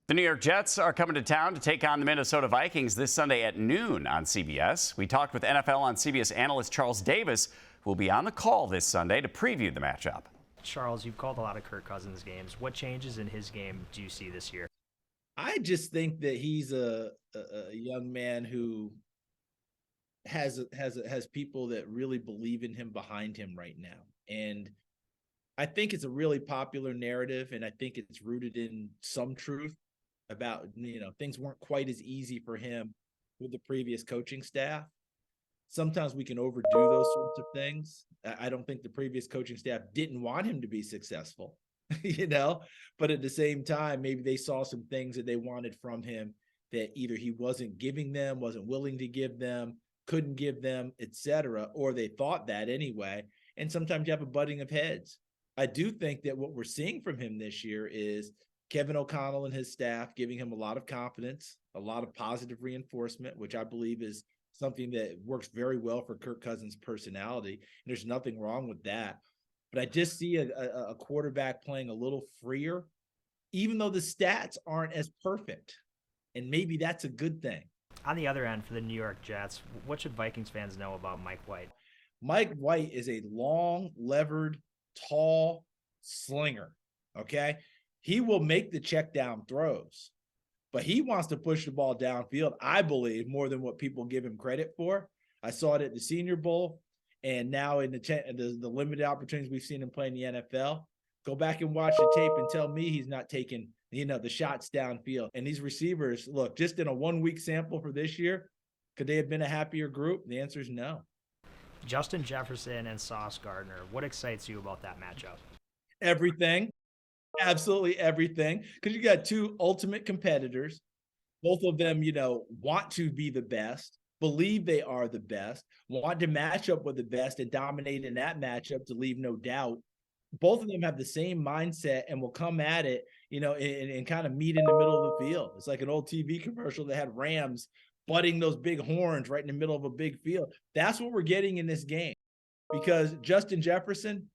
The New York Jets are coming to town to take on the Minnesota Vikings this Sunday at noon on CBS. We talked with NFL on CBS analyst Charles Davis, who will be on the call this Sunday to preview the matchup. Charles, you've called a lot of Kirk Cousins games. What changes in his game do you see this year? I just think that he's a young man who has people that really believe in him behind him right now. And I think it's a really popular narrative, and I think it's rooted in some truth about, things weren't quite as easy for him with the previous coaching staff. Sometimes we can overdo those sorts of things. I don't think the previous coaching staff didn't want him to be successful, but at the same time, maybe they saw some things that they wanted from him that either he wasn't giving them, wasn't willing to give them, couldn't give them, etc., or they thought that anyway. And sometimes you have a butting of heads. I do think that what we're seeing from him this year is Kevin O'Connell and his staff giving him a lot of confidence, a lot of positive reinforcement, which I believe is something that works very well for Kirk Cousins' personality. And there's nothing wrong with that. But I just see a quarterback playing a little freer, even though the stats aren't as perfect. And maybe that's a good thing. On the other end, for the New York Jets, what should Vikings fans know about Mike White? Mike White is a long, levered, tall slinger, okay? He will make the check down throws, but he wants to push the ball downfield, I believe, more than what people give him credit for. I saw it at the Senior Bowl, and now in the limited opportunities we've seen him play in the NFL. Go back and watch the tape and tell me he's not taking, the shots downfield. And these receivers, look, just in a 1 week sample for this year, could they have been a happier group? The answer is no. Justin Jefferson and Sauce Gardner, what excites you about that matchup? Everything. Absolutely everything. Because you got two ultimate competitors. Both of them, want to be the best, believe they are the best, want to match up with the best and dominate in that matchup to leave no doubt. Both of them have the same mindset and will come at it, and kind of meet in the middle of the field. It's like an old TV commercial that had Rams butting those big horns right in the middle of a big field. That's what we're getting in this game, because Justin Jefferson,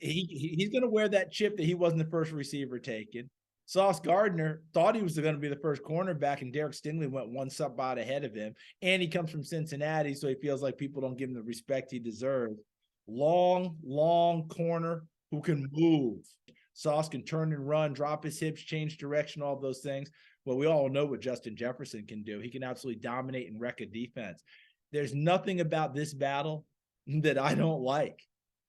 he's going to wear that chip that he wasn't the first receiver taken. Sauce Gardner thought he was going to be the first cornerback, and Derek Stingley went one spot ahead of him. And he comes from Cincinnati, so he feels like people don't give him the respect he deserves. Long corner who can move. Sauce can turn and run, drop his hips, change direction, all those things. Well, we all know what Justin Jefferson can do. He can absolutely dominate and wreck a defense. There's nothing about this battle that I don't like.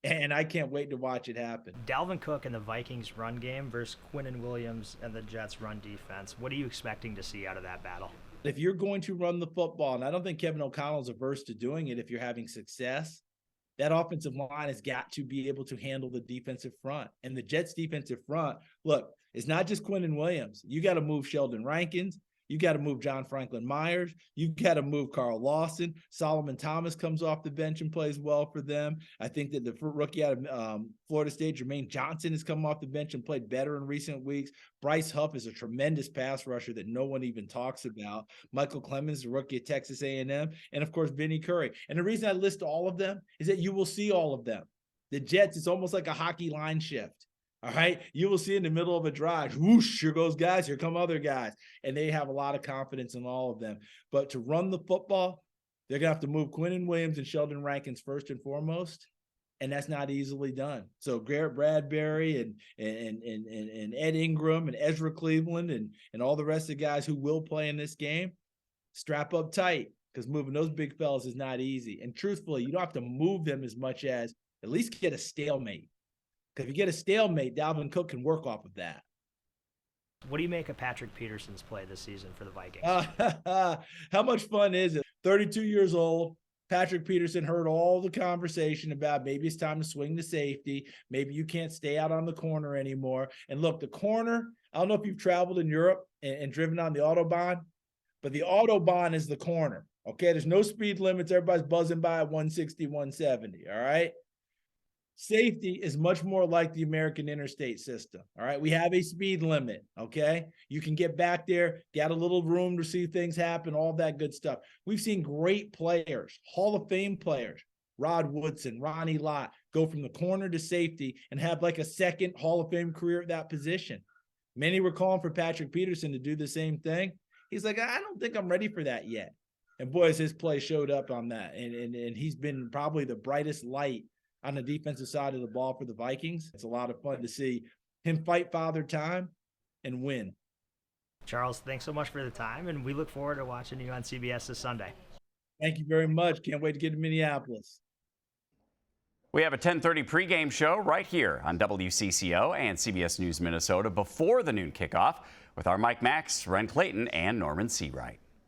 And I can't wait to watch it happen. Dalvin Cook and the Vikings run game versus Quinnen Williams and the Jets run defense. What are you expecting to see out of that battle? If you're going to run the football, and I don't think Kevin O'Connell's averse to doing it if you're having success, that offensive line has got to be able to handle the defensive front. And the Jets defensive front, look, it's not just Quinnen Williams. You got to move Sheldon Rankins. You got to move John Franklin Myers. You got to move Carl Lawson. Solomon Thomas comes off the bench and plays well for them. I think that the rookie out of Florida State, Jermaine Johnson, has come off the bench and played better in recent weeks. Bryce Huff is a tremendous pass rusher that no one even talks about. Michael Clemens, the rookie at Texas A&M. And, of course, Vinny Curry. And the reason I list all of them is that you will see all of them. The Jets, it's almost like a hockey line shift. All right, you will see in the middle of a drive, whoosh, here goes guys, here come other guys. And they have a lot of confidence in all of them. But to run the football, they're going to have to move Quinnen Williams and Sheldon Rankins first and foremost. And that's not easily done. So Garrett Bradbury and Ed Ingram and Ezra Cleveland and all the rest of the guys who will play in this game, strap up tight, because moving those big fellas is not easy. And truthfully, you don't have to move them as much as at least get a stalemate. Because if you get a stalemate, Dalvin Cook can work off of that. What do you make of Patrick Peterson's play this season for the Vikings? How much fun is it? 32 years old. Patrick Peterson heard all the conversation about maybe it's time to swing the safety. Maybe you can't stay out on the corner anymore. And look, the corner, I don't know if you've traveled in Europe and driven on the Autobahn, but the Autobahn is the corner. Okay, there's no speed limits. Everybody's buzzing by at 160, 170. All right. Safety is much more like the American interstate system. All right. We have a speed limit. Okay. You can get back there, got a little room to see things happen, all that good stuff. We've seen great players, Hall of Fame players, Rod Woodson, Ronnie Lott, go from the corner to safety and have like a second Hall of Fame career at that position. Many were calling for Patrick Peterson to do the same thing. He's like, I don't think I'm ready for that yet. And boys, his play showed up on that. And he's been probably the brightest light on the defensive side of the ball for the Vikings. It's a lot of fun to see him fight Father Time and win. Charles, thanks so much for the time, and we look forward to watching you on CBS this Sunday. Thank you very much. Can't wait to get to Minneapolis. We have a 10:30 pregame show right here on WCCO and CBS News Minnesota before the noon kickoff with our Mike Max, Ren Clayton, and Norman Seawright.